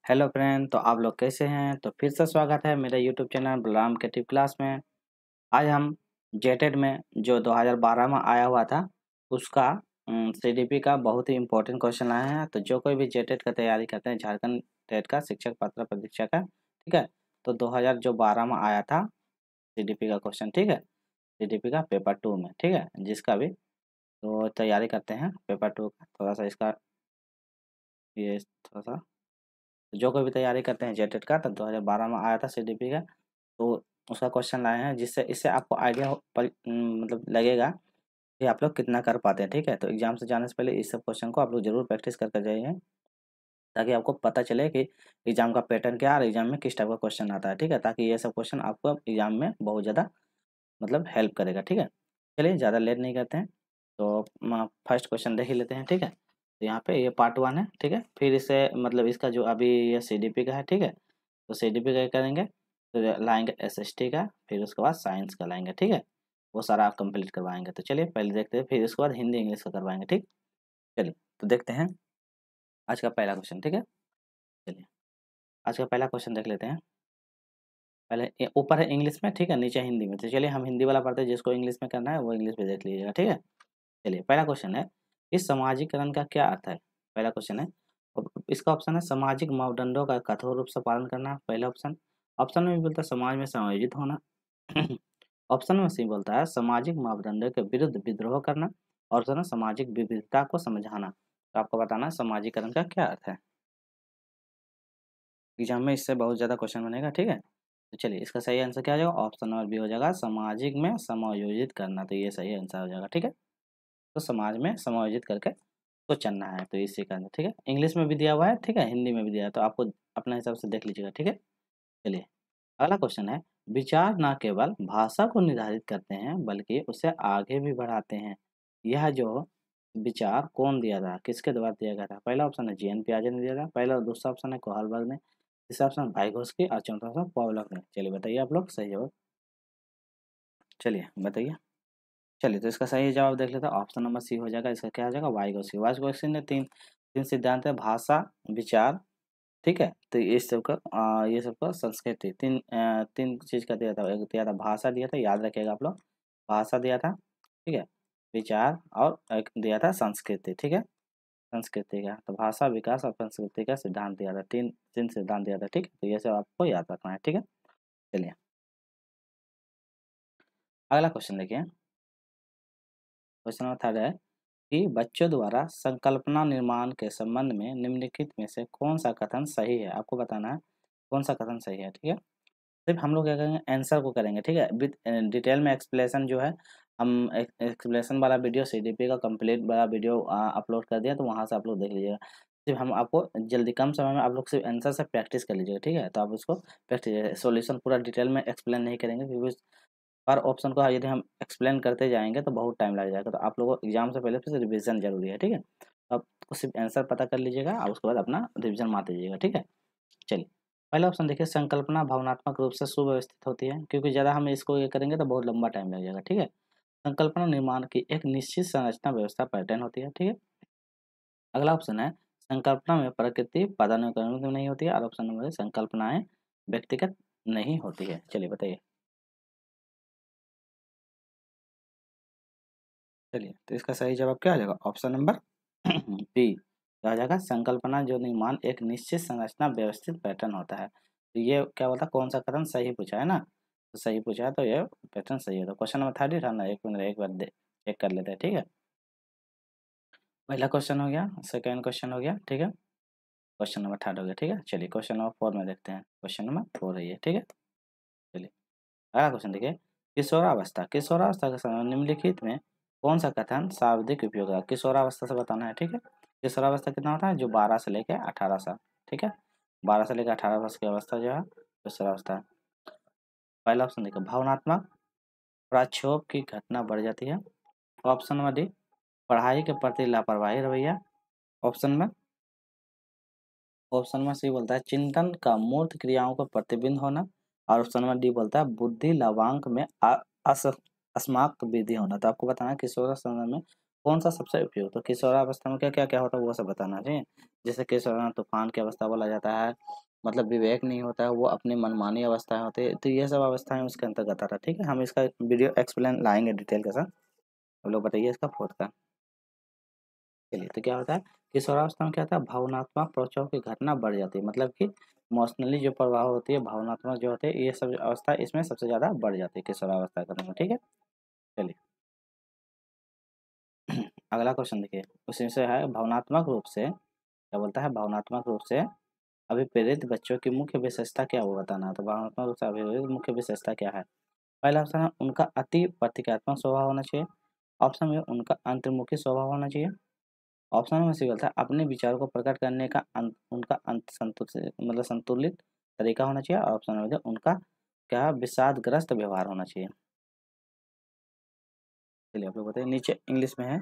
Hello friend, तो आप लोग कैसे हैं। तो फिर से स्वागत है मेरे YouTube channel Balram creative class में। आज हम जेटेड में जो 2012 में आया हुआ था उसका सीडीपी का बहुत ही इम्पोर्टेंट क्वेश्चन आए हैं। तो जो कोई भी जेटेड का तैयारी करते हैं, झारखंड टेट का शिक्षक पात्रता परीक्षा का, ठीक है। तो 2012 में आया था सीडीपी का क्वेश्चन, ठीक है। सीडीपी का पेपर 2 में, ठीक है, जिसका भी तो तैयारी करते हैं पेपर 2 का। थोड़ा सा इसका ये थोड़ा सा जो कोई भी तैयारी करते हैं जेटेट का, तो 2012 में आया था सीडीपी का। तो उसका क्वेश्चन लाए हैं, जिससे इससे आपको आइडिया मतलब लगेगा कि आप लोग कितना कर पाते हैं, ठीक है। तो एग्जाम से जाने से पहले इस सब क्वेश्चन को आप लोग जरूर प्रैक्टिस करके जाइए, ताकि आपको पता चले कि एग्जाम का पैटर्न क्या है और एग्जाम में किस टाइप का क्वेश्चन आता है, ठीक है। ताकि ये सब क्वेश्चन आपको एग्जाम में बहुत ज़्यादा मतलब हेल्प करेगा, ठीक है। चलिए ज़्यादा लेट नहीं करते हैं, तो फर्स्ट क्वेश्चन देख ही लेते हैं, ठीक है। तो यहाँ पे ये पार्ट 1 है, ठीक है। फिर इससे मतलब इसका जो अभी ये सीडीपी का है, ठीक है। तो सीडीपी का करेंगे, तो लाएंगे एसएसटी का, फिर उसके बाद साइंस का लाएंगे, ठीक है। वो सारा आप कंप्लीट करवाएंगे। तो चलिए पहले देखते हैं, फिर उसके बाद हिंदी इंग्लिश का करवाएंगे, ठीक। चलिए तो देखते हैं आज का पहला क्वेश्चन, ठीक है। चलिए आज का पहला क्वेश्चन देख लेते हैं। पहले ऊपर है इंग्लिश में, ठीक है, नीचे हिंदी में। तो चलिए हम हिंदी वाला पढ़ते हैं, जिसको इंग्लिश में करना है वो इंग्लिश में देख लीजिएगा, ठीक है। चलिए पहला क्वेश्चन है, इस सामाजिकरण का क्या अर्थ है। पहला क्वेश्चन है, इसका ऑप्शन है सामाजिक मापदंडों का कठोर रूप से पालन करना, पहला ऑप्शन। ऑप्शन में भी बोलता है समाज में समायोजित होना। ऑप्शन में सी बोलता है सामाजिक मापदंडों के विरुद्ध विद्रोह करना। और ऑप्शन है सामाजिक विविधता को समझाना। तो आपको बताना है सामाजिकरण का क्या अर्थ है। एग्जाम में इससे बहुत ज़्यादा क्वेश्चन बनेगा, ठीक है। तो चलिए इसका सही आंसर क्या हो जाएगा, ऑप्शन नंबर बी हो जाएगा, सामाजिक में समायोजित करना। तो ये सही आंसर हो जाएगा, ठीक है। तो समाज में समायोजित करके तो चलना है, तो इसी का आंसर, ठीक है। इंग्लिश में भी दिया हुआ है, ठीक है, हिंदी में भी दिया है, तो आपको अपने हिसाब से देख लीजिएगा, ठीक है। चलिए अगला क्वेश्चन है, विचार न केवल भाषा को निर्धारित करते हैं बल्कि उसे आगे भी बढ़ाते हैं। यह जो विचार कौन दिया था, किसके द्वारा दिया गया था। पहला ऑप्शन है जीएन पियाजे ने दिया था, पहला और दूसरा ऑप्शन है कोहालबर्ग ने, तीसरा ऑप्शन वाइगोस्की और चौथा ऑप्शन पॉवलक ने। चलिए बताइए आप लोग सही जवाब, चलिए बताइए। चलिए तो इसका सही जवाब देख लेते हैं, ऑप्शन नंबर सी हो जाएगा। इसका क्या हो जाएगा, वाइगोस्की। वाइगोस्की ने तीन तीन सिद्धांत है, भाषा, विचार, ठीक है। तो ये सबका संस्कृति, तीन चीज का दिया था। एक दिया था भाषा, दिया था, याद रखिएगा आप लोग, भाषा दिया था, ठीक है, विचार, और एक दिया था संस्कृति, ठीक है। संस्कृति का तो भाषा, विकास और संस्कृति का सिद्धांत दिया था, तीन तीन सिद्धांत दिया था, ठीक है। तो ये सब आपको याद रखना है, ठीक है। चलिए अगला क्वेश्चन देखिए, क्वेश्चन नंबर थर्ड है कि बच्चों द्वारा संकल्पना निर्माण के संबंध में निम्नलिखित में से कौन सा कथन सही है। आपको बताना है कौन सा कथन सही है, ठीक है। सिर्फ हम लोग क्या करेंगे, आंसर को करेंगे, ठीक है। विद डिटेल में एक्सप्लेनेशन जो है, हम एक्सप्लेनेशन वाला वीडियो सीडीपी का कंप्लीट वाला वीडियो अपलोड कर दिया, तो वहाँ से आप लोग देख लीजिएगा। सिर्फ हम आपको जल्दी कम समय में आप लोग सिर्फ आंसर से प्रैक्टिस कर लीजिएगा, ठीक है। तो आप उसको प्रैक्टिस, सॉल्यूशन पूरा डिटेल में एक्सप्लेन नहीं करेंगे, क्योंकि हर ऑप्शन को यदि हम एक्सप्लेन करते जाएंगे तो बहुत टाइम लग जाएगा। तो आप लोगों को एग्जाम से पहले फिर रिविजन जरूरी है, ठीक है। तो आप सिर्फ आंसर पता कर लीजिएगा और उसके बाद अपना रिविजन मार दीजिएगा, ठीक है। चलिए पहला ऑप्शन देखिए, संकल्पना भावनात्मक रूप से सुव्यवस्थित होती है, क्योंकि ज़्यादा हम इसको ये करेंगे तो बहुत लंबा टाइम लग जाएगा, ठीक है। संकल्पना निर्माण की एक निश्चित संरचना व्यवस्था पैटर्न होती है, ठीक है। अगला ऑप्शन है, संकल्पना में प्रकृति पदानुक्रमित नहीं होती है, और ऑप्शन नंबर है संकल्पनाएं व्यक्तिगत नहीं होती है। चलिए बताइए। चलिए तो इसका सही जवाब क्या आ जाएगा, ऑप्शन नंबर बी क्या आ जाएगा, संकल्पना जो निर्माण एक निश्चित संरचना व्यवस्थित पैटर्न होता है। तो ये क्या बोलता है, कौन सा कथन सही पूछा है ना। तो सही पूछा है, तो ये पैटर्न सही है। तो क्वेश्चन नंबर 30 था ना, एक मिनट एक बार चेक कर लेते हैं, ठीक है। पहला क्वेश्चन हो गया, सेकेंड क्वेश्चन हो गया, ठीक है। क्वेश्चन नंबर 3 हो गया, ठीक है। चलिए क्वेश्चन नंबर 4 में देखते हैं, क्वेश्चन नंबर 4 है ये, ठीक है। चलिए अगला क्वेश्चन देखिए, किशोरावस्था, किशोरावस्था के समय निम्नलिखित में कौन सा कथन शाब्दिक उपयोग है। किशोरावस्था से बताना है, ठीक है। किशोरावस्था कितना होता है, जो 12 से लेकर 18 साल, ठीक है। 12 से लेकर 18 वर्ष की अवस्था जो है किशोरावस्था है। पहला ऑप्शन देखिए, भावनात्मक प्रक्षोभ की घटना बढ़ जाती है। ऑप्शन नंबर डी, पढ़ाई के प्रति लापरवाही रवैया। ऑप्शन में ऑप्शन में सी बोलता है चिंतन का मूर्त क्रियाओं का प्रतिबिंब होना। और ऑप्शन में डी बोलता है बुद्धि लवांक में अस्माक वृद्धि होना। तो आपको बताना है किशोर समय में कौन सा सबसे उपयुक्त? तो किशोरावस्था में क्या क्या क्या होता है वो सब बताना चाहिए। जैसे किशोरावस्था तूफान की अवस्था बोला जाता है, मतलब विवेक नहीं होता है, वो अपनी मनमानी अवस्थाएं होती है, तो ये सब अवस्थाएं उसके अंतर्गत आता है। ठीक है, हम इसका वीडियो एक्सप्लेन लाएंगे डिटेल के साथ। हम लोग बताइए इसका फोर्थ का। चलिए, तो क्या होता है किशोरावस्था में, क्या होता है भावनात्मक प्रचोर की घटना बढ़ जाती है, मतलब कि इमोशनली जो प्रभाव होती है, भावनात्मक जो होते हैं, ये सब अवस्था इसमें सबसे ज्यादा बढ़ जाती है किशोरावस्था के अंदर। ठीक है, चलिए अगला क्वेश्चन देखिए, उसी से है भावनात्मक रूप से, क्या बोलता है भावनात्मक रूप से अभिप्रेरित बच्चों की मुख्य विशेषता क्या है वो बताना है। तो भावनात्मक रूप से अभिप्रेरित मुख्य विशेषता क्या है? पहला ऑप्शन है उनका अति प्रतीकात्मक स्वभाव होना चाहिए। ऑप्शन में उनका अंतर्मुखी स्वभाव होना चाहिए। ऑप्शन में सी बोलता है अपने विचारों को प्रकट करने का उनका अंत संतुलित, मतलब संतुलित तरीका होना चाहिए। और ऑप्शन में उनका क्या विषादग्रस्त व्यवहार होना चाहिए। चलिए आप लोग बताइए, नीचे इंग्लिश में है।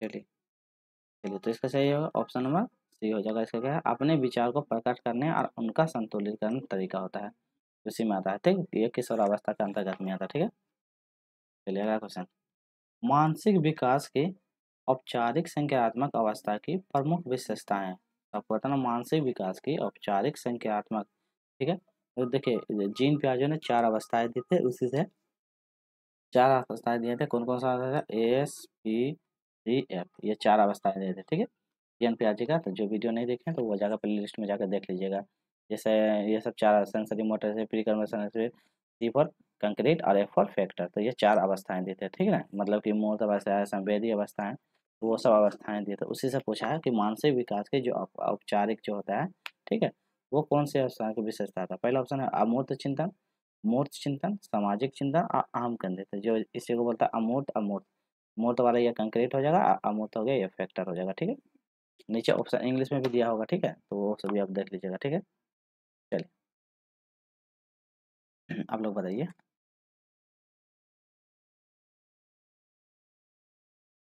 चलिए, चलिए तो इसका सही होगा ऑप्शन नंबर सी हो जाएगा। इसका क्या है अपने विचार को प्रकट करने और उनका संतुलित करने तरीका होता है, उसी में आता है। ठीक, ये किशोर अवस्था के अंतर्गत में आता है। ठीक है, चलिए अगला क्वेश्चन, मानसिक विकास की औपचारिक संज्ञानात्मक अवस्था की प्रमुख विशेषताएं। आपको बताना मानसिक विकास की औपचारिक संज्ञानात्मक। ठीक है, तो देखिए जीन पियाजे ने 4 अवस्थाएं दी थी, उसी से 4 अवस्थाएं दिए थे। कौन कौन सा था? ASPDF, ये 4 अवस्थाएं दिए थे। ठीक है, जीन पियाजे का, तो जो वीडियो नहीं देखे तो वो जाकर प्ले लिस्ट में जाकर देख लीजिएगा। जैसे ये सब 4 सेंसरी मोटर से pre conversion, C for concrete और F फॉर फैक्टर, तो ये 4 अवस्थाएं दी थे। ठीक है ना, मतलब कि मूर्त अवस्था है, संवेदी अवस्था है, तो वो सब अवस्थाएं दी थे। उसी से पूछा है कि मानसिक विकास के जो औपचारिक जो होता है, ठीक है, वो कौन सी अवस्था की विशेषता था। पहला ऑप्शन है अमूर्त चिंतन, मूर्त चिंतन, सामाजिक चिंतन और अहम केंद्रित। जो इसी को बोलता है अमूर्त अमूर्त। मूर्त वाला ये कंक्रीट हो जाएगा, अमूर्त हो गया ये फैक्टर हो जाएगा। ठीक है, नीचे ऑप्शन इंग्लिश में भी दिया होगा। ठीक है, तो वो सभी आप देख लीजिएगा। ठीक है, चलिए आप लोग बताइए।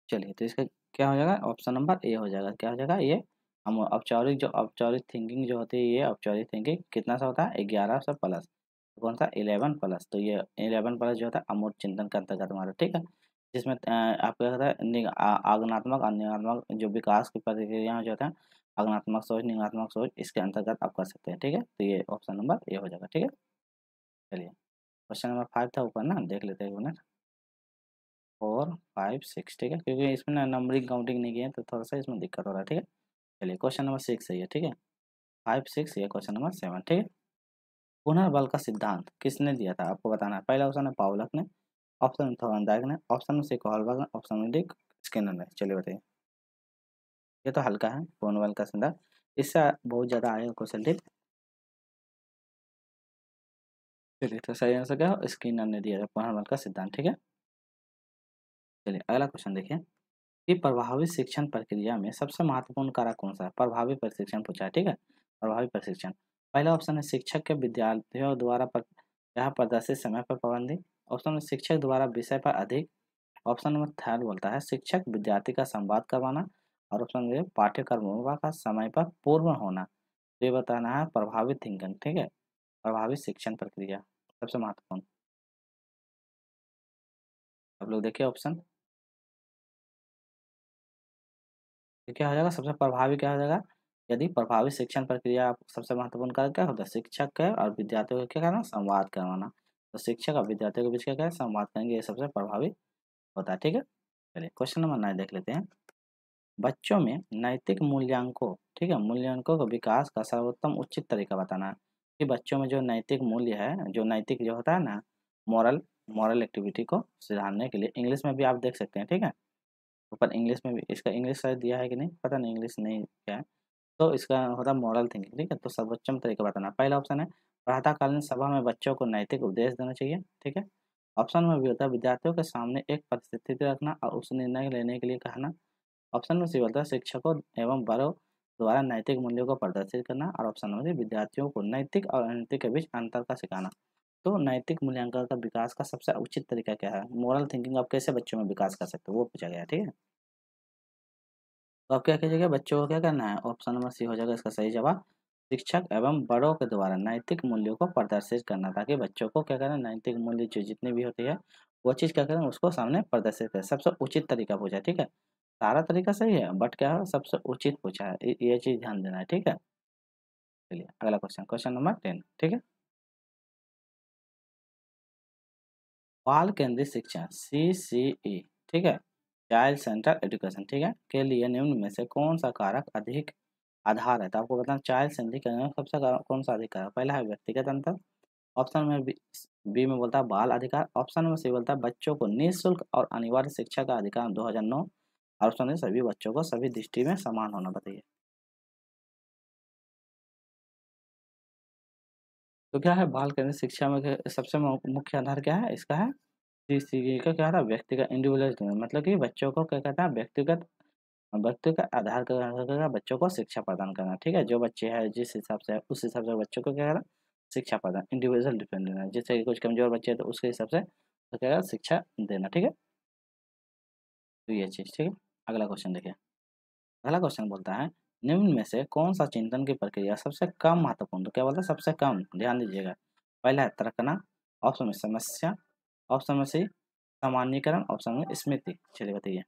चलिए, तो इसका क्या हो जाएगा ऑप्शन नंबर ए हो जाएगा। क्या हो जाएगा ये, हम औपचारिक जो औपचारिक थिंकिंग जो होती है, ये औपचारिक थिंकिंग कितना सा होता है 11 सा प्लस, कौन सा 11 प्लस, तो ये 11 प्लस जो होता है अमूर्त चिंतन के अंतर्गत हमारा। ठीक है, जिसमें आपको क्या होता है आगनात्मक और निगात्मक जो विकास की प्रक्रिया जो होता है, आगनात्मक सोच निगात्मक सोच, इसके अंतर्गत आप कर सकते हैं। ठीक है, तो ये ऑप्शन नंबर ए हो जाएगा। ठीक है, चलिए क्वेश्चन नंबर 5 था ऊपर ना, देख लेते हैं एक मिनट। 4 5 6, ठीक है, क्योंकि इसमें ना नंबरिंग काउंटिंग नहीं किया है तो थोड़ा सा इसमें दिक्कत हो रहा है। ठीक है, चलिए क्वेश्चन नंबर 6 सही है। ठीक है, 5 6, ये क्वेश्चन नंबर 7। ठीक है, पुनर्बल का सिद्धांत किसने दिया था आपको बताना है। पहला ऑप्शन है पाउलक ने, ऑप्शन में थॉर्नडाइक ने, ऑप्शन में से हॉलबर्ग ने, ऑप्शन में डी स्किनर ने। चलिए बताइए, ये तो हल्का है पुनर्बल का सिद्धांत, इससे बहुत ज़्यादा आएगा क्वेश्चन। ठीक, चलिए तो सही आंसर क्या है, स्किनर ने दिया था पुनर्बल का सिद्धांत। ठीक है, चलिए अगला क्वेश्चन देखिए कि प्रभावी शिक्षण प्रक्रिया में सबसे महत्वपूर्ण कारक कौन सा है। प्रभावी प्रशिक्षण पूछा है। ठीक है, प्रभावी प्रशिक्षण, पहला ऑप्शन है शिक्षक के विद्यार्थियों द्वारा यह प्रदर्शित समय पर पाबंदी। ऑप्शन में शिक्षक द्वारा विषय पर अधिक। ऑप्शन नंबर थर्ड बोलता है शिक्षक विद्यार्थी का संवाद करवाना। और ऑप्शन में पाठ्यक्रमों का समय पर पूर्ण होना। तो ये बताना है प्रभावी थिंकिंग। ठीक है, प्रभावी शिक्षण प्रक्रिया सबसे महत्वपूर्ण। आप लोग देखिए ऑप्शन, तो क्या हो जाएगा सबसे प्रभावी, क्या हो जाएगा यदि प्रभावी शिक्षण प्रक्रिया सबसे महत्वपूर्ण कार्य क्या होता है, शिक्षक का और विद्यार्थियों को क्या करना, संवाद करवाना। तो शिक्षक और विद्यार्थियों के बीच क्या है, संवाद करेंगे, ये सबसे प्रभावी होता है। ठीक है, चलिए क्वेश्चन नंबर 9 देख लेते हैं। बच्चों में नैतिक मूल्यांकों, ठीक है, मूल्यांकों का विकास का सर्वोत्तम उचित तरीका बताना है कि बच्चों में जो नैतिक मूल्य है, जो नैतिक जो होता है ना, मॉरल मॉरल एक्टिविटी को सुधारने के लिए इंग्लिश में भी आप देख सकते हैं। ठीक है, ऊपर इंग्लिश में भी, इसका इंग्लिश शायद दिया है कि नहीं पता नहीं, इंग्लिश नहीं क्या है, तो इसका होता है मॉरल थिंकिंग। ठीक है, तो सर्वोच्चम तरीका बताना। पहला ऑप्शन है प्रातःकालीन सभा में बच्चों को नैतिक उपदेश देना चाहिए। ठीक है, ऑप्शन में भी होता है विद्यार्थियों के सामने एक परिस्थिति रखना और उस निर्णय लेने के लिए कहना। ऑप्शन में सी होता है शिक्षकों एवं बड़ों द्वारा नैतिक मूल्यों को प्रदर्शित करना। और ऑप्शन में विद्यार्थियों को नैतिक और अनैतिक के बीच अंतर का सिखाना। तो नैतिक मूल्यांकन का विकास का सबसे उचित तरीका क्या है, मोरल थिंकिंग आप कैसे बच्चों में विकास कर सकते हो वो पूछा गया है। ठीक है, तो आप क्या कीजिएगा, बच्चों को क्या करना है, ऑप्शन नंबर सी हो जाएगा इसका सही जवाब, शिक्षक एवं बड़ों के द्वारा नैतिक मूल्यों को प्रदर्शित करना, ताकि बच्चों को क्या करना, नैतिक मूल्य जो जितने भी होते हैं वो चीज़ क्या करें, उसको सामने प्रदर्शित करें। सबसे उचित तरीका पूछा है, ठीक है। सारा तरीका सही है बट क्या है, सबसे उचित पूछा है, ये चीज़ ध्यान देना है, ठीक है। चलिए अगला क्वेश्चन, क्वेश्चन नंबर 10, ठीक है। बाल केंद्रित शिक्षा CCE, ठीक है, चाइल्ड सेंटर एजुकेशन, ठीक है, के लिए निम्न में से कौन सा कारक अधिक आधार है। तो आपको बताना चाइल्ड सेंट्रिक करने में सबसे कौन सा अधिक कारक, पहला है व्यक्तिगत अंतर, ऑप्शन में बी में बोलता है बाल अधिकार, ऑप्शन में सी बोलता है बच्चों को निःशुल्क और अनिवार्य शिक्षा का अधिकार 2009, और ऑप्शन है सभी बच्चों को सभी दृष्टि में समान होना। बताइए तो क्या है, बाल केंद्रित शिक्षा में सबसे मुख्य आधार क्या है, इसका है CCE का क्या था, व्यक्तिगत इंडिविजुअल, मतलब कि बच्चों को क्या कहता है, व्यक्तिगत व्यक्तिगत आधार का बच्चों को शिक्षा प्रदान करना, ठीक है। जो बच्चे हैं जिस हिसाब से है, उस हिसाब से बच्चों को क्या करना, शिक्षा प्रदान, इंडिविजुअल डिपेंडेंट है, जैसे कि कुछ कमजोर बच्चे हैं तो उसके हिसाब से तो क्या है, शिक्षा देना, ठीक है। तो ये चीज़, ठीक है। अगला क्वेश्चन देखिए, अगला क्वेश्चन बोलता है निम्न में से कौन सा चिंतन की प्रक्रिया सबसे कम महत्वपूर्ण, तो क्या बोलता है सबसे कम, ध्यान दीजिएगा। पहला है तर्कना, ऑप्शन में समस्या, ऑप्शन में सी सामान्यीकरण, ऑप्शन में स्मृति। चलिए बताइए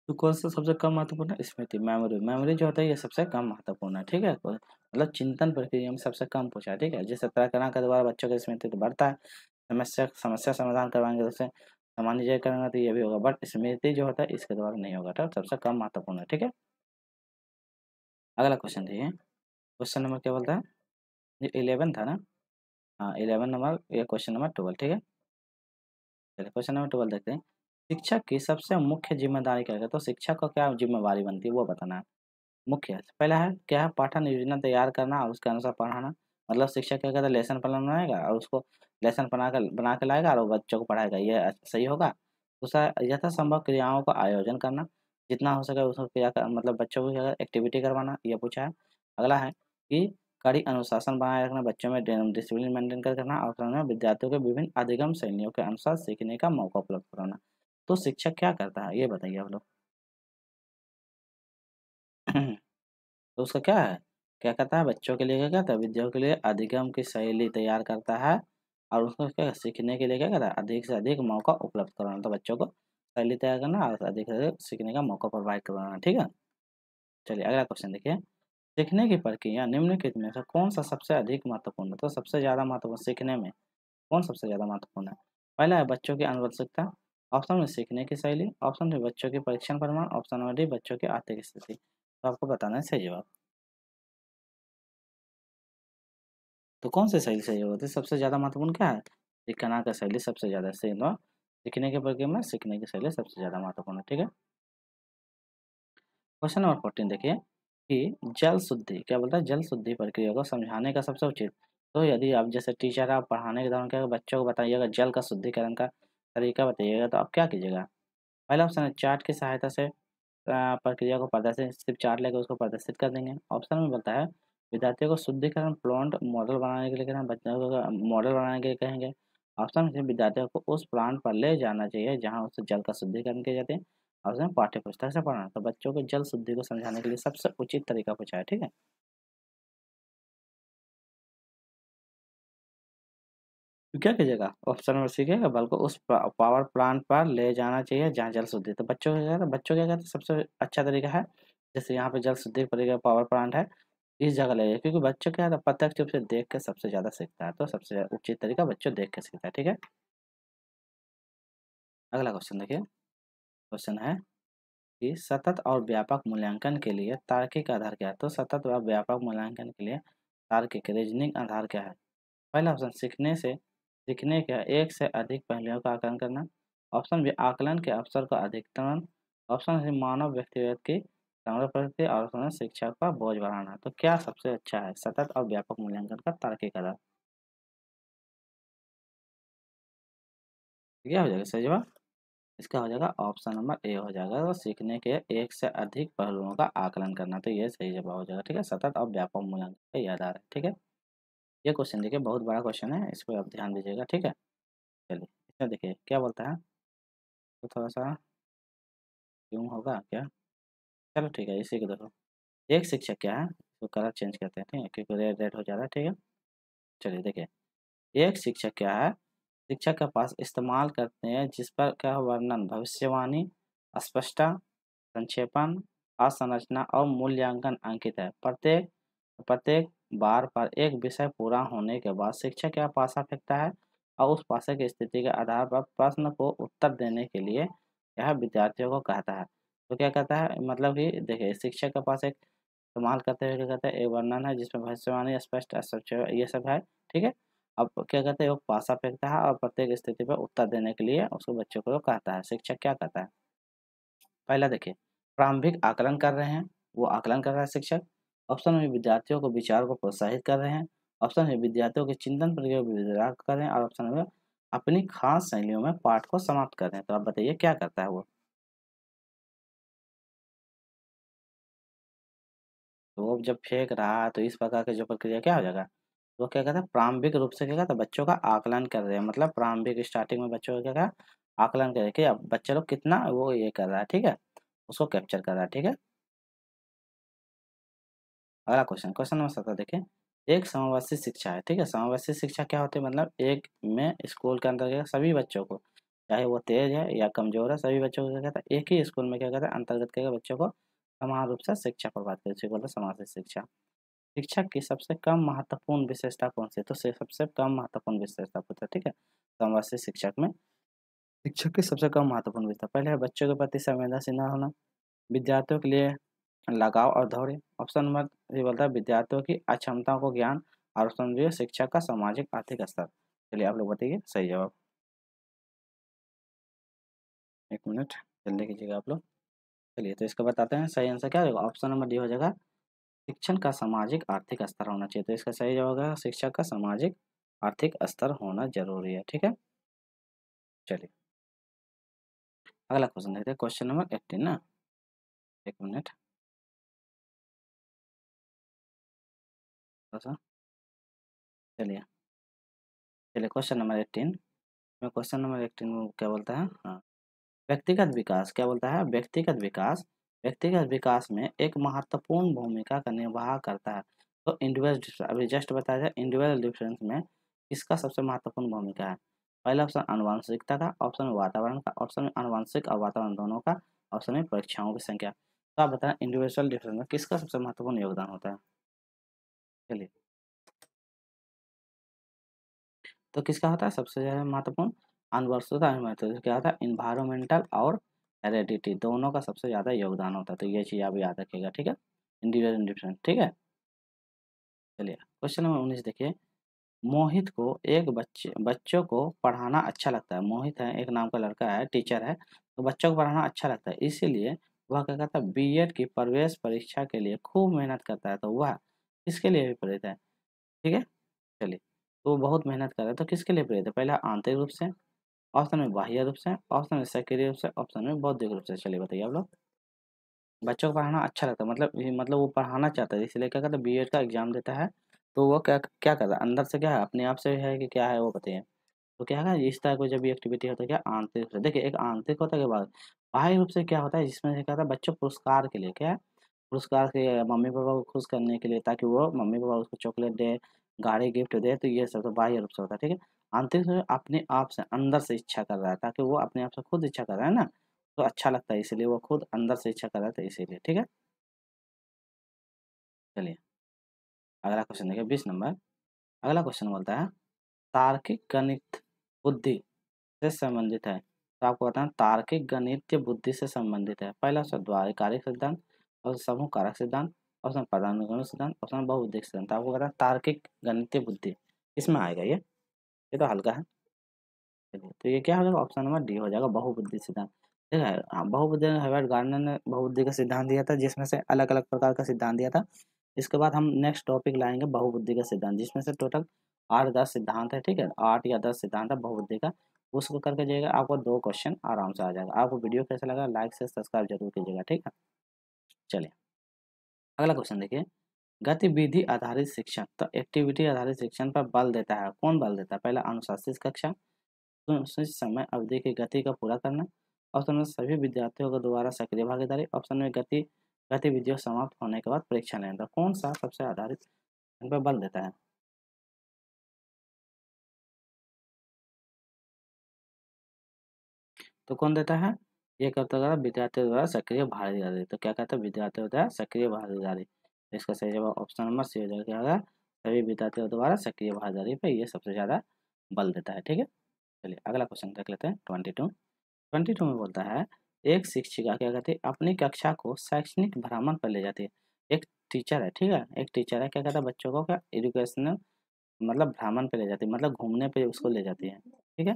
तो कौन सा सबसे कम महत्वपूर्ण है, स्मृति, मेमोरी, मेमोरी जो होता है ये सबसे कम महत्वपूर्ण है, ठीक है। मतलब चिंतन प्रक्रिया में सबसे कम पूछा है, ठीक है। जैसे तर्कना के द्वारा बच्चों की स्मृति तो बढ़ता है, समस्या समस्या समाधान करवाएंगे तो उससे सामान्य करेंगे तो ये भी होगा, बट स्मृति जो होता है इसके द्वारा नहीं होगा, तो सबसे कम महत्वपूर्ण है, ठीक है। अगला क्वेश्चन देखिए, क्वेश्चन नंबर क्या बोलता है, ये 11 था ना, हाँ 11 नंबर, ये क्वेश्चन नंबर 12, ठीक है। चलिए क्वेश्चन नंबर 12 देखते हैं, शिक्षक की सबसे मुख्य जिम्मेदारी क्या है, तो शिक्षक को क्या जिम्मेवारी बनती है वो बताना है। मुख्य है, पहला है क्या है, पाठन योजना तैयार करना और उसके अनुसार पढ़ाना, मतलब शिक्षक क्या करता है, लेसन प्लान बनाएगा और उसको लेसन बना के लाएगा और वो बच्चों को पढ़ाएगा, ये सही होगा। दूसरा यथासंभव क्रियाओं का आयोजन करना, जितना हो सके उसको क्रिया मतलब बच्चों को क्या एक्टिविटी करवाना, ये पूछा है। अगला है कि कड़ी अनुशासन बनाए रखना, बच्चों में डिसिप्लिन मेंटेन कर रखना, और उसमें विद्यार्थियों को विभिन्न अधिगम शैलियों के अनुसार सीखने का मौका उपलब्ध कराना। तो शिक्षक क्या करता है ये बताइए आप लोग। तो उसका क्या है, क्या कहता है, बच्चों के लिए क्या कहता है, विद्यार्थी के लिए अधिगम की शैली तैयार करता है, और उसको क्या सीखने के लिए क्या करता है, अधिक से अधिक मौका उपलब्ध करवाना, तो बच्चों को शैली तैयार करना और अधिक से अधिक सीखने का मौका प्रोवाइड करवाना, ठीक है। चलिए अगला क्वेश्चन देखिए, सीखने की प्रक्रिया निम्नलिखित में से कौन सा सबसे अधिक महत्वपूर्ण है, तो सबसे ज़्यादा महत्वपूर्ण सीखने में कौन सबसे ज़्यादा महत्वपूर्ण है। पहला है बच्चों की आनुवंशिकता, ऑप्शन में सीखने की शैली, ऑप्शन में बच्चों की परीक्षण प्रमाण, ऑप्शन में डी बच्चों की आर्थिक स्थिति। तो आपको बताना है सही जवाब। तो कौन सी शैली सही होती है, सबसे ज़्यादा महत्वपूर्ण क्या है, सीखना का शैली सबसे ज़्यादा सही होगा, सीखने की प्रक्रिया में सीखने की शैली सबसे ज़्यादा महत्वपूर्ण है, ठीक है। क्वेश्चन नंबर 14 देखिए कि जल शुद्धि क्या बोलता है, जल शुद्धि प्रक्रिया को समझाने का सबसे उचित, तो यदि आप जैसे टीचर आप पढ़ाने के दौरान क्या बच्चों को बताइएगा जल का शुद्धिकरण का तरीका बताइएगा, तो आप क्या कीजिएगा। पहला ऑप्शन है चार्ट की सहायता से प्रक्रिया को प्रदर्शित, सिर्फ चार्ट लेकर उसको प्रदर्शित कर देंगे। ऑप्शन में बोलता है विद्यार्थियों को शुद्धिकरण प्लांट मॉडल बनाने के लिए कहना, बच्चों को मॉडल बनाने के लिए कहेंगे। ऑप्शन में विद्यार्थियों को उस प्लांट पर ले जाना चाहिए जहाँ उससे जल का शुद्धिकरण किए जाते हैं। ऑप्शन में पाठ्य पुस्तक से पढ़ना, तो बच्चों को जल शुद्धि को समझाने के लिए सबसे उचित तरीका पूछा है, ठीक है। तो क्या कीजिएगा, ऑप्शन में सीखिएगा बल्कि उस पावर प्लांट पर ले जाना चाहिए जहाँ जल शुद्धि, तो बच्चों को क्या कहते हैं, बच्चों क्या कहते हैं सबसे अच्छा तरीका है, जैसे यहाँ पे जल शुद्धि का पावर प्लांट है, इस जगह ले जाइए, क्योंकि बच्चों क्या है प्रत्यक्ष रूप से देख के सबसे ज़्यादा सीखता है, तो सबसे उचित तरीका बच्चों देख के सीखता है, ठीक है। अगला क्वेश्चन देखिए, क्वेश्चन है कि सतत और व्यापक मूल्यांकन के लिए तार्किक आधार क्या है, तो सतत व व्यापक मूल्यांकन के लिए तार्किक रीजनिंग आधार क्या है। पहला ऑप्शन सीखने के एक से अधिक पहलुओं का आकलन करना, ऑप्शन बी आकलन के अवसर का अधिकतम, ऑप्शन सी मानव व्यक्तिगत की समग्र प्रगति, और ऑप्शन सी शिक्षा का बोझ बढ़ाना। तो क्या सबसे अच्छा है, सतत और व्यापक मूल्यांकन का तार्किक आधार, क्या हो जाएगा सही जवाब, इसका हो जाएगा ऑप्शन नंबर ए हो जाएगा, तो सीखने के एक से अधिक पहलुओं का आकलन करना, तो ये सही जवाब हो जाएगा, ठीक है। सतत और व्यापक मूल्यांकन का ये आधार है, ठीक है। ये क्वेश्चन देखिए बहुत बड़ा क्वेश्चन है, इस पर आप ध्यान दीजिएगा, ठीक है। चलिए इसमें देखिए क्या बोलता है, तो थोड़ा सा क्यों होगा क्या, चलो ठीक है इसी को देखो। एक शिक्षक क्या है, तो कलर चेंज करते हैं, ठीक है, क्योंकि रेड रेड हो जा रहा है, ठीक है। चलिए देखिए, एक शिक्षक क्या है, शिक्षक के पास इस्तेमाल करते हैं जिस पर क्या वर्णन, भविष्यवाणी, स्पष्टता, संक्षेपण, असंरचना और मूल्यांकन अंकित है। प्रत्येक प्रत्येक बार पर एक विषय पूरा होने के बाद शिक्षक क्या पासा फेंकता है और उस पासे की स्थिति के आधार पर प्रश्न को उत्तर देने के लिए यह विद्यार्थियों को कहता है। तो क्या कहता है, मतलब कि देखिए, शिक्षक के पास एक इस्तेमाल करते हुए क्या कहते हैं, एक वर्णन है जिसमें भविष्यवाणी, स्पष्ट, संक्षेप, ये सब है, ठीक है। अब क्या कहते हैं, वो पासा फेंकता है और प्रत्येक स्थिति पर उत्तर देने के लिए उसको बच्चों को कहता है। शिक्षक क्या कहता है, पहला देखिए, प्रारंभिक आकलन कर रहे हैं, वो आकलन कर रहा है शिक्षक। ऑप्शन में विद्यार्थियों को विचार को प्रोत्साहित कर रहे हैं। ऑप्शन में विद्यार्थियों के चिंतन प्रक्रिया को विचार कर रहे हैं। और ऑप्शन में अपनी खास शैलियों में पाठ को समाप्त कर रहे हैं। तो आप बताइए क्या करता है वो। तो वो जब फेंक रहा है तो इस प्रकार की जो प्रक्रिया क्या हो जाएगा, वो क्या कहता है, प्रारंभिक रूप से क्या कहता है, बच्चों का आकलन कर रहे हैं। मतलब प्रारंभिक स्टार्टिंग में बच्चों का क्या कहा, आकलन कर रहे हैं कि अब बच्चे लोग कितना वो ये कर रहा है, ठीक है, उसको कैप्चर कर रहा है, ठीक है। अगला क्वेश्चन, क्वेश्चन नंबर 17 देखिए, एक समावेशी शिक्षा है, ठीक है। समावेशी शिक्षा क्या होती है, मतलब एक में स्कूल के अंदर क्या सभी बच्चों को, चाहे वो तेज है या कमजोर है, सभी बच्चों को क्या कहता है, एक ही स्कूल में क्या कहता है, अंतर्गत करके बच्चों को समान रूप से शिक्षा प्रदान करते हैं, बोलते हैं समावेशी शिक्षा। शिक्षक की सबसे कम महत्वपूर्ण विशेषता कौन सी है, तो सबसे कम महत्वपूर्ण विशेषता पूछा, ठीक है। समावेशी शिक्षक में शिक्षक की सबसे कम महत्वपूर्ण विशेषता, पहले है बच्चों के प्रति संवेदनशील न होना, विद्यार्थियों के लिए लगाव और धैर्य। ऑप्शन नंबर ये बोलता है विद्यार्थियों की अक्षमताओं को ज्ञान। और ऑप्शन बी है शिक्षा का सामाजिक आर्थिक स्तर। चलिए आप लोग बताइए सही जवाब। एक मिनट जल्दी कीजिएगा आप लोग। चलिए तो इसका बताते हैं सही आंसर क्या होगा, ऑप्शन नंबर डी हो जाएगा, शिक्षण का सामाजिक आर्थिक स्तर होना चाहिए। तो इसका सही जवाब होगा शिक्षा का सामाजिक आर्थिक स्तर होना जरूरी है, ठीक है। चलिए अगला क्वेश्चन देखते हैं, क्वेश्चन नंबर 18 ना, एक मिनट थोड़ा सा। चलिए चलिए क्वेश्चन नंबर 18 में, क्वेश्चन नंबर 18 में क्या बोलता है, हाँ, व्यक्तिगत विकास क्या बोलता है, व्यक्तिगत विकास में एक महत्वपूर्ण भूमिका का निर्वाह करता है। तो इंडिविजुअल, अभी जस्ट बताया जाए, इंडिविजुअल डिफरेंस में किसका सबसे महत्वपूर्ण भूमिका है। पहला ऑप्शन आनुवंशिकता का, ऑप्शन में वातावरण का, ऑप्शन में आनुवंशिक और वातावरण दोनों का, ऑप्शन में परीक्षाओं की संख्या। तो आप बताएं इंडिविजुअल डिफरेंस में किसका सबसे महत्वपूर्ण योगदान होता है। चलिए, तो किसका होता है सबसे ज़्यादा महत्वपूर्ण, अनवर्सुता महत्व क्या होता है, इन्वायरमेंटल और हेरेडिटी दोनों का सबसे ज़्यादा योगदान होता है। तो ये चीज़ आप याद रखिएगा, ठीक है, इंडिविजुअल डिफरेंस, ठीक है। चलिए क्वेश्चन नंबर 19 देखिए, मोहित को एक बच्चों को पढ़ाना अच्छा लगता है। मोहित है, एक नाम का लड़का है, टीचर है, तो बच्चों को पढ़ाना अच्छा लगता है, इसीलिए वह क्या कहता है, बीएड की प्रवेश परीक्षा के लिए खूब मेहनत करता है। तो वह किसके लिए भी प्रेरित है, ठीक है। चलिए, तो वो बहुत मेहनत कर रहा है, तो किसके लिए प्रेरित है, पहला आंतरिक रूप से, ऑप्शन में बाह्य रूप से, ऑप्शन में सक्रिय रूप से, ऑप्शन में बौद्धिक रूप से। चलिए बताइए आप लोग। बच्चों को पढ़ाना अच्छा लगता है, मतलब मतलब वो पढ़ाना चाहता है, इसलिए क्या करता है, बीएड का एग्जाम देता है। तो वो क्या क्या कर रहा है, अंदर से क्या है, अपने आप से है कि क्या है वो बताइए। तो क्या है, इस तरह कोई जब भी एक्टिविटी होता है क्या, आंतरिक रूप से, देखिए एक आंतरिक होता है के बाद बाह्य रूप से क्या होता है, जिसमें से क्या होता है, बच्चों पुरस्कार के लिए क्या है, पुरस्कार के मम्मी पापा को खुश करने के लिए, ताकि वो मम्मी पापा उसको चॉकलेट दे, गाड़ी गिफ्ट दे, तो ये सब तो बाह्य रूप से होता है, ठीक है। आंतरिक रूप से अपने आप से अंदर से इच्छा कर रहा है, ताकि वो अपने आप से खुद इच्छा कर रहा है ना, तो अच्छा लगता है, इसीलिए वो खुद अंदर से इच्छा कर रहा है, तो इसीलिए, ठीक है। चलिए अगला क्वेश्चन देखिए 20 नंबर। अगला क्वेश्चन बोलता है तार्किक गणित बुद्धि से संबंधित है। तो आपको बताना तार्किक गणितीय बुद्धि से संबंधित है। पहला ऑप्शन द्वारिकारिक सिद्धांत, और समूह कारक सिद्धांत, ऑप्शन पदानुक्रमिक सिद्धांत, ऑप्शन बहुविधिक सिद्धांत। आपको बताना तार्किक गणितीय बुद्धि इसमें आएगा, ये तो हल्का है। चलिए तो ये क्या हो जाएगा, ऑप्शन नंबर डी हो जाएगा, बहुबुद्धि सिद्धांत। ठीक है, हाँ, बहुबुद्धि हेबर्ट गार्डनर ने बहुबुद्धि का सिद्धांत दिया था, जिसमें से अलग अलग प्रकार का सिद्धांत दिया था। इसके बाद हम नेक्स्ट टॉपिक लाएंगे बहुबुद्धि का सिद्धांत, जिसमें से टोटल 8-10 सिद्धांत है, ठीक है, 8 या 10 सिद्धांत है बहुबुद्धि का। उसको करके जाइएगा, आपको 2 क्वेश्चन आराम से आ जाएगा। आपको वीडियो कैसा लगा, लाइक से सब्सक्राइब जरूर कीजिएगा, ठीक है। चलिए अगला क्वेश्चन देखिए, गतिविधि आधारित शिक्षण, तो एक्टिविटी आधारित शिक्षण पर बल देता है, कौन बल देता है, पहला अनुशासित कक्षा, सुनिश्चित समय अवधि की गति का पूरा करना, ऑप्शन में सभी विद्यार्थियों के द्वारा सक्रिय भागीदारी, ऑप्शन में गति गतिविधियों समाप्त होने के बाद परीक्षा लेना। तो कौन सा सबसे आधारित इन पर बल देता है? तो कौन देता है? ये करता है विद्यार्थियों द्वारा सक्रिय भागीदारी। तो क्या कहता है? विद्यार्थियों द्वारा सक्रिय भागीदारी। तो इसका सही जवाब ऑप्शन नंबर सी हो जाएगा। क्या होगा? सभी विद्यार्थियों द्वारा सक्रिय भागीदारी पे ये सबसे ज़्यादा बल देता है। ठीक है, चलिए अगला क्वेश्चन देख लेते हैं। 22 में बोलता है, एक शिक्षिका क्या कहती है अपनी कक्षा को शैक्षणिक भ्रमण पर ले जाती है। एक टीचर है, ठीक है, एक टीचर है, क्या कहता है बच्चों को क्या एजुकेशनल मतलब भ्रमण पे ले जाती है, मतलब घूमने पे उसको ले जाती है। ठीक है,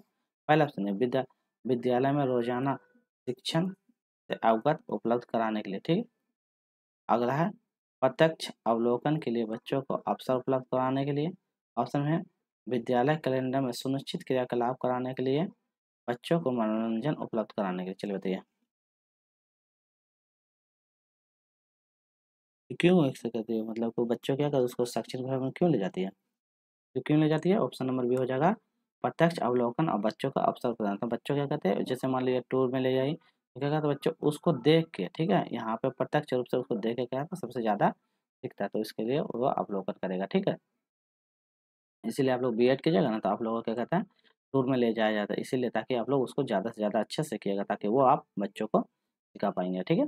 पहला ऑप्शन है विद्यालय में रोजाना शिक्षण से अवगत उपलब्ध कराने के लिए। ठीक है, अगला है प्रत्यक्ष अवलोकन के लिए बच्चों को अवसर उपलब्ध कराने के लिए। ऑप्शन है विद्यालय कैलेंडर में सुनिश्चित क्रियाकलाप कराने के लिए, बच्चों को मनोरंजन उपलब्ध कराने के लिए। चलिए बताइए कि क्यों ऐसे कहती है, मतलब को बच्चों क्या कर उसको शैक्षणिक भ्रमण क्यों ले जाती है? तो क्यों ले जाती है? ऑप्शन नंबर बी हो जाएगा प्रत्यक्ष अवलोकन और बच्चों का अवसर प्रदान। तो बच्चों क्या कहते हैं, जैसे मान लीजिए टूर में ले जाई तो क्या कहते हैं बच्चों उसको देख के, ठीक है, यहाँ पे प्रत्यक्ष रूप से उसको देख के क्या है सबसे ज़्यादा दिखता है, तो इसके लिए वो अवलोकन करेगा। ठीक है, इसीलिए आप लोग बीएड कीजिएगा ना तो आप लोगों को क्या कहता है टूर में ले जाया जाता है, इसीलिए ताकि आप लोग उसको ज़्यादा से ज़्यादा अच्छे से किएगा ताकि वो आप बच्चों को सिखा पाएंगे। ठीक है,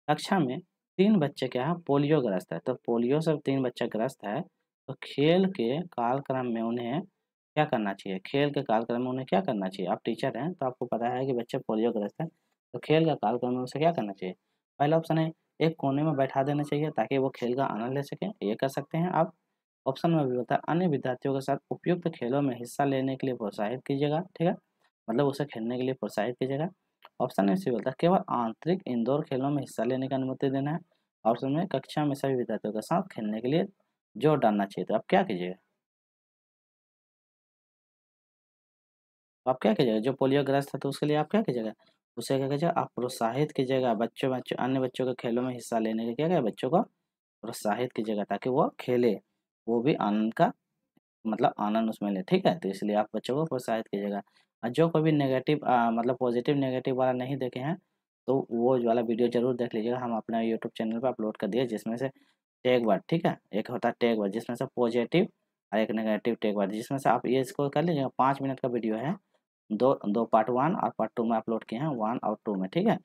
कक्षा में 3 बच्चे क्या है पोलियो ग्रस्त है, तो पोलियो से 3 बच्चे ग्रस्त है, तो खेल के कार्यक्रम में उन्हें क्या करना चाहिए? खेल के कार्यक्रम में उन्हें क्या करना चाहिए? आप टीचर हैं तो आपको पता है कि बच्चे पोलियो ग्रस्त हैं, तो खेल का कार्यक्रम में उसे क्या करना चाहिए? पहला ऑप्शन है एक कोने में बैठा देना चाहिए ताकि वो खेल का आनंद ले सकें, ये कर सकते हैं आप। ऑप्शन में भी होता है अन्य विद्यार्थियों के साथ उपयुक्त खेलों में हिस्सा लेने के लिए प्रोत्साहित कीजिएगा, ठीक है, मतलब उसे खेलने के लिए प्रोत्साहित कीजिएगा। ऑप्शन में से बोलता है केवल आंतरिक इंडोर खेलों में हिस्सा लेने की अनुमति देना है। ऑप्शन में कक्षा में सभी विद्यार्थियों के साथ खेलने के लिए जोर डालना चाहिए। तो आप क्या कीजिएगा? तो आप क्या कीजिएगा? जो पोलियो ग्रस्त है तो उसके लिए आप क्या कीजिएगा? उसे क्या कीजिएगा? आप प्रोत्साहित कीजिएगा, बच्चों बच्चों अन्य बच्चों के खेलों में हिस्सा लेने के क्या क्या बच्चों को प्रोत्साहित कीजिएगा ताकि वो खेले, वो भी आनंद का मतलब आनंद उसमें ले। ठीक है, तो इसलिए आप बच्चों को प्रोत्साहित कीजिएगा। और जो कभी नेगेटिव मतलब पॉजिटिव नेगेटिव वाला नहीं देखे हैं तो वो वाला वीडियो जरूर देख लीजिएगा, हम अपने यूट्यूब चैनल पर अपलोड कर दिए, जिसमें से टैग वर्ड, ठीक है, एक होता है टैग वर्ड जिसमें से पॉजिटिव और एक नेगेटिव टैग वर्ड, जिसमें से आप ये इसको कर लीजिएगा। 5 मिनट का वीडियो है, दो दो पार्ट 1 और पार्ट 2 में अपलोड किए हैं, 1 और 2 में। ठीक है,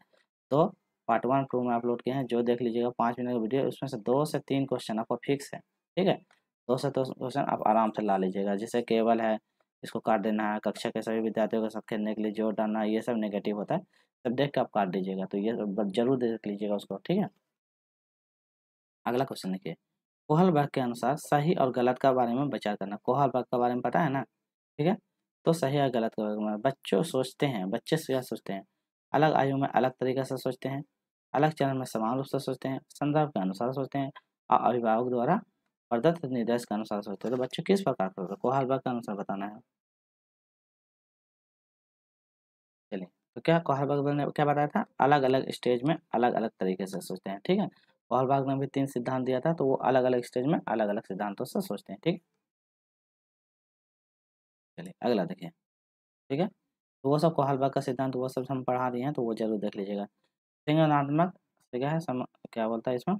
तो पार्ट 1 2 में अपलोड किए हैं, जो देख लीजिएगा 5 मिनट का वीडियो, उसमें से 2 से 3 क्वेश्चन आपको फिक्स है। ठीक है, 2 से 3 क्वेश्चन आप आराम से ला लीजिएगा, जैसे केवल है इसको काट देना है, कक्षा के सभी विद्यार्थियों के साथ खेलने के लिए जोर डालना है, ये सब नेगेटिव होता है, सब देख के आप काट दीजिएगा, तो ये जरूर देख लीजिएगा उसको। ठीक है, अगला क्वेश्चन देखिए, कोहलबर्ग के अनुसार सही और गलत का बारे में विचार करना। कोहलबर्ग के बारे में पता है ना? ठीक है, तो सही और गलत के बारे में बच्चों सोचते हैं, बच्चे क्या सोचते हैं? अलग आयु में अलग तरीके से सोचते हैं, अलग चरण में समान रूप से सोचते हैं, संदर्भ के अनुसार सोचते हैं और अभिभावक द्वारा प्रदत्त निर्देश के अनुसार सोचते हैं। तो बच्चे किस प्रकार से होते हैं? कोहलबर्ग के अनुसार बताना है। चलिए, तो क्या कोहलबर्ग ने क्या बताया था? अलग अलग स्टेज में अलग अलग तरीके से सोचते हैं। ठीक है, कोहलबर्ग ने भी 3 सिद्धांत दिया था, तो वो अलग अलग स्टेज में अलग अलग सिद्धांतों से सोचते हैं। ठीक, चलिए अगला देखिए। ठीक है, तो वो सब कोहलबर्ग का सिद्धांत वो सब हम पढ़ा दिए हैं, तो वो जरूर देख लीजिएगा। संज्ञानात्मक से क्या है क्या बोलता है इसमें?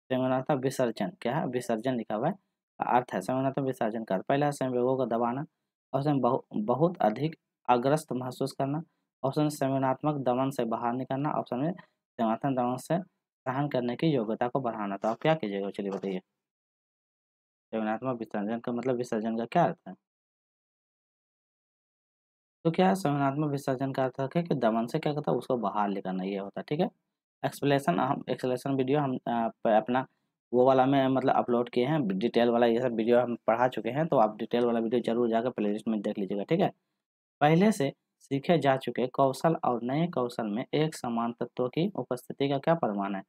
संज्ञानात्मक विसर्जन क्या है? विसर्जन लिखा हुआ है, अर्थ है संज्ञानात्मक विसर्जन का अर्थ। पहला है संवेगों को दबाना, और उसमें बहुत अधिक अग्रस्त महसूस करना। ऑप्शन में संवेदनात्मक दमन से बाहर निकलना। ऑप्शन में संवेदनात्मक दमन से सहन करने की योग्यता को बढ़ाना। तो आप क्या कीजिएगा चलिए बताइए? संवेदनात्मक विसर्जन का मतलब विसर्जन का क्या अर्थ है? तो क्या है संवेदनात्मक विसर्जन का अर्थ है कि दमन से क्या करता है उसको बाहर निकालना, ये होता है। ठीक है, एक्सप्लेनेशन हम एक्सप्लेनेशन वीडियो हम अपना वो वाला में मतलब अपलोड किए हैं, डिटेल वाला ये सब वीडियो हम पढ़ा चुके हैं, तो आप डिटेल वाला वीडियो जरूर जाकर प्लेलिस्ट में देख लीजिएगा। ठीक है, पहले से सीखे जा चुके कौशल और नए कौशल में एक समान तत्वों की उपस्थिति का क्या प्रमाण है?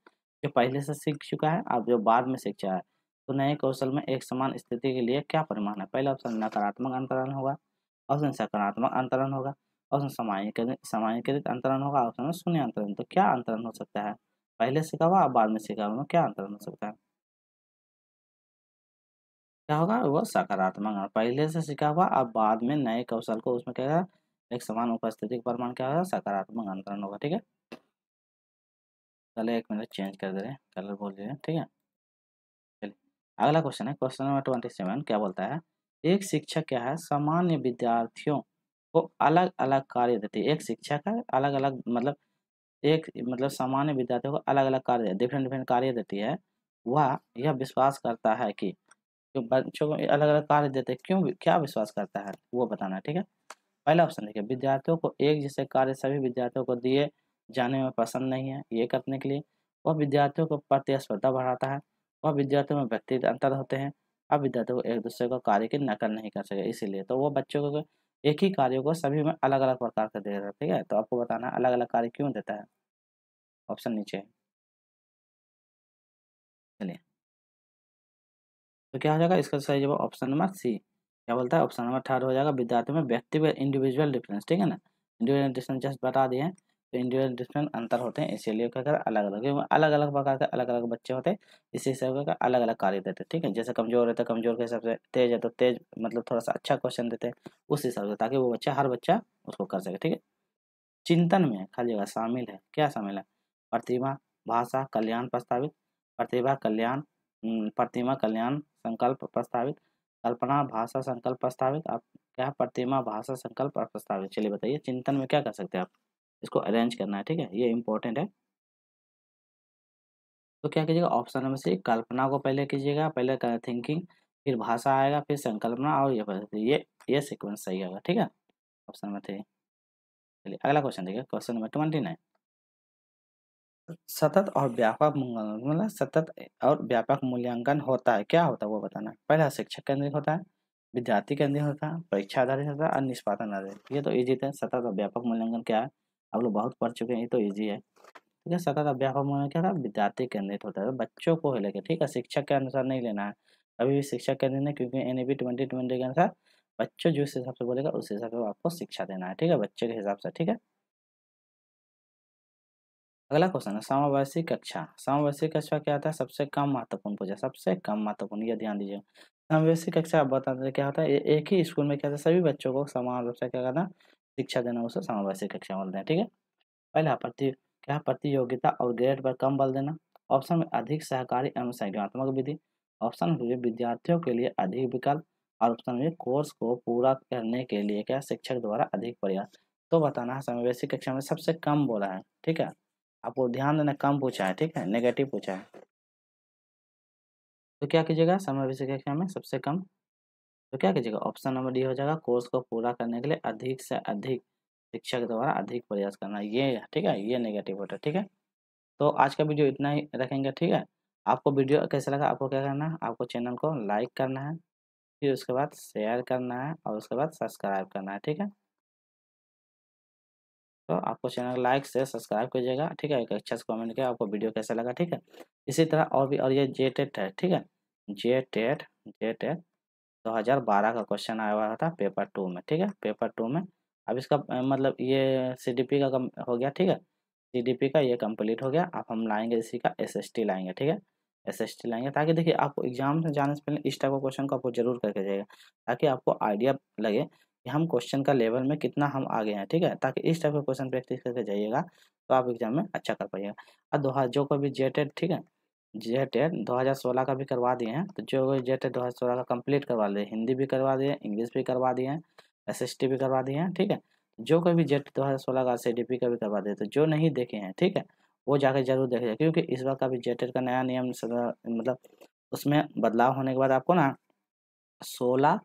जो पहले से सीख चुका है और जो बाद में सीख रहा है, तो नए कौशल में एक समान स्थिति के लिए क्या प्रमाण है? पहला ऑप्शन नकारात्मक अंतरण होगा, ऑप्शन सकारात्मक अंतरण होगा, ऑप्शन सामान्यीकृत अंतरण होगा, ऑप्शन शून्य अंतरण। तो क्या अंतरण हो सकता है? पहले सीखा हुआ और बाद में सीखा हुआ में क्या अंतरण हो सकता है? क्या होगा? वो सकारात्मक और पहले से सीखा हुआ और बाद में नए कौशल को उसमें क्या है एक समान उपस्थिति का प्रमाण क्या होगा? सकारात्मक अंतरण होगा। ठीक है, कलर 1 मिनट चेंज कर दे रहे हैं, कलर बोल दे रहे हैं, ठीक है। चलिए अगला क्वेश्चन है, क्वेश्चन नंबर 27 क्या बोलता है, एक शिक्षक क्या है सामान्य विद्यार्थियों को अलग अलग कार्य देती है। एक शिक्षक है अलग अलग मतलब एक मतलब सामान्य विद्यार्थियों को अलग अलग कार्य डिफरेंट डिफरेंट कार्य देती है। वह यह विश्वास करता है कि जो बच्चों को अलग अलग कार्य देते हैं, क्यों क्या विश्वास करता है वो बताना है, ठीक है। पहला ऑप्शन देखिए, विद्यार्थियों को एक जैसे कार्य सभी विद्यार्थियों को दिए जाने में पसंद नहीं है, ये करने के लिए। वह विद्यार्थियों को प्रतिस्पर्धा बढ़ाता है। वह विद्यार्थियों में व्यक्तिगत अंतर होते हैं। अब विद्यार्थियों को एक दूसरे को कार्य की नकल नहीं कर सके, इसीलिए तो वो बच्चों को एक ही कार्य को सभी में अलग अलग प्रकार का दे रहा है, ठीक है। तो आपको बताना है अलग अलग कार्य क्यों देता है। ऑप्शन नीचे है। चलिए तो क्या हो जाएगा, इसका सही जवाब ऑप्शन नंबर सी। क्या बोलता है, ऑप्शन नंबर थर्ड हो जाएगा, विद्यार्थियों में व्यक्तिगत इंडिविजुअल डिफरेंस, ठीक है ना। इंडिविजुअल डिफरेंस जस्ट बता दिए हैं, तो इंडिविजुअल डिफरेंस अंतर होते हैं, इसीलिए क्या कर अलग अलग, क्योंकि अलग अलग प्रकार के अलग अलग बच्चे होते हैं, इसी हिसाब का अलग अलग कार्य देते हैं, ठीक है। जैसे कमजोर है तो कमजोर के हिसाब से, तेज है तो तेज मतलब थोड़ा सा अच्छा क्वेश्चन देते हैं उस हिसाब से, ताकि वो बच्चा हर बच्चा उसको कर सके, ठीक है। चिंतन में खाली जगह शामिल है, क्या शामिल है, प्रतिभा, भाषा, कल्याण प्रस्तावित, प्रतिभा कल्याण, प्रतिमा कल्याण संकल्प प्रस्तावित, कल्पना भाषा संकल्प प्रस्तावित। आप क्या प्रतिमा भाषा संकल्प और प्रस्तावित, चलिए बताइए चिंतन में क्या कर सकते हैं आप, इसको अरेंज करना है, ठीक है, ये इंपॉर्टेंट है। तो क्या कीजिएगा, ऑप्शन नंबर सी कल्पना को पहले कीजिएगा, पहले थिंकिंग, फिर भाषा आएगा, फिर संकल्पना और ये सीक्वेंस सही आएगा, ठीक है। Option number 3। चलिए अगला क्वेश्चन देखिए, क्वेश्चन नंबर 29। सतत और व्यापक मूल्यांकन मतलब सतत और व्यापक मूल्यांकन होता है, क्या होता है वो बताना है। पहला शिक्षक केंद्रित होता है, विद्यार्थी केंद्रित होता है, परीक्षा आधारित होता है और निष्पादन आधारित। ये तो इजी था। सतत और व्यापक मूल्यांकन क्या है, आप लोग बहुत पढ़ चुके हैं, ये तो इजी है, ठीक है। सतत और व्यापक मूल्यांकन क्या था, विद्यार्थी केंद्रित होता है, तो बच्चों को लेकर, ठीक है, शिक्षक के अनुसार नहीं लेना है, अभी भी शिक्षक केंद्रित नहीं, क्योंकि एनईपी 2020 के अनुसार बच्चों जिस हिसाब से बोलेगा उस हिसाब से आपको शिक्षा देना है, ठीक है, बच्चे के हिसाब से, ठीक है। अगला क्वेश्चन है, समवयस्क कक्षा। समवयस्क कक्षा क्या होता है, सबसे कम महत्वपूर्ण पूछा, सबसे कम महत्वपूर्ण, ये ध्यान दीजिए। समवयस्क कक्षा आप बता दें क्या होता है, एक ही स्कूल में क्या होता है, सभी बच्चों को समान रूप से क्या करना, शिक्षा देना, उसे समवयस्क कक्षा बोलते हैं, ठीक है। पहला क्या प्रतियोगिता और ग्रेड पर कम बल देना। ऑप्शन में अधिक सहकारी एवं संज्ञानात्मक विधि। ऑप्शन बी विद्यार्थियों के लिए अधिक विकल्प। और ऑप्शन बी कोर्स को पूरा करने के लिए क्या शिक्षक द्वारा अधिक प्रयास। तो बताना है समवयस्क कक्षा में सबसे कम बोला है, ठीक है, आपको ध्यान देना, कम पूछा है, ठीक है, नेगेटिव पूछा है। तो क्या कीजिएगा, समवयस्क कक्षा में सबसे कम, तो क्या कीजिएगा, ऑप्शन नंबर डी हो जाएगा, कोर्स को पूरा करने के लिए अधिक से अधिक शिक्षक द्वारा अधिक प्रयास करना, ये ठीक है, ये नेगेटिव होता है, ठीक है। तो आज का वीडियो इतना ही रखेंगे, ठीक है। आपको वीडियो कैसा लगा, आपको क्या करना है, आपको चैनल को लाइक करना है, फिर उसके बाद शेयर करना है और उसके बाद सब्सक्राइब करना है, ठीक है। तो आपको चैनल लाइक से सब्सक्राइब कीजिएगा, ठीक है, एक अच्छा सा कमेंट किया आपको वीडियो कैसा लगा, ठीक है। इसी तरह और भी, और ये जेटेट है, ठीक है, जेटेट जेटेट 2012 का क्वेश्चन आया हुआ था पेपर 2 में, ठीक है, पेपर 2 में। अब इसका मतलब ये सीडीपी का कम हो गया, ठीक है, सीडीपी का ये कंप्लीट हो गया। अब हम लाएंगे इसी का एसएसटी लाएंगे, ठीक है, एसएसटी लाएंगे, ताकि देखिए आपको एग्जाम में जाने से पहले इस टाइप का क्वेश्चन को आपको जरूर करके जाइएगा, ताकि आपको आइडिया लगे कि हम क्वेश्चन का लेवल में कितना हम आगे हैं, ठीक है, ताकि इस टाइप का क्वेश्चन प्रैक्टिस करके जाइएगा तो आप एग्जाम में अच्छा कर पाइएगा। और जो कोई भी जेटेड, ठीक है, जेटेड 2016 का भी करवा दिए हैं, तो जो जेटेड 2016 का कंप्लीट करवा लिए, हिंदी भी करवा दिए, इंग्लिश भी करवा दिए हैं, एसएसटी भी करवा दिए हैं, ठीक है। जो कोई भी जेट 2016 का सीडीपी का भी करवा दिए, तो जो नहीं देखे हैं, ठीक है, वो जाकर जरूर देखें, क्योंकि इस बार का भी जेटेड का नया नियम मतलब उसमें बदलाव होने के बाद आपको ना 16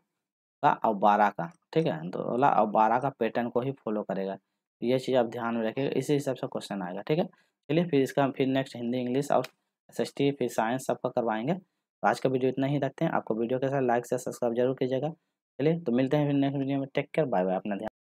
का और 12 का, ठीक है, 16 और 12 का पैटर्न को ही फॉलो करेगा। ये चीज़ आप ध्यान में रखिएगा, इसी हिसाब से क्वेश्चन आएगा, ठीक है। चलिए फिर इसका फिर नेक्स्ट हिंदी इंग्लिश और एसएसटी फिर साइंस सबका करवाएंगे। तो आज का वीडियो इतना ही रखते हैं, आपको वीडियो कैसा लाइक से सब्सक्राइब जरूर कीजिएगा। चलिए तो मिलते हैं फिर नेक्स्ट वीडियो में, टेक केयर, बाय बाय, अपना ध्यान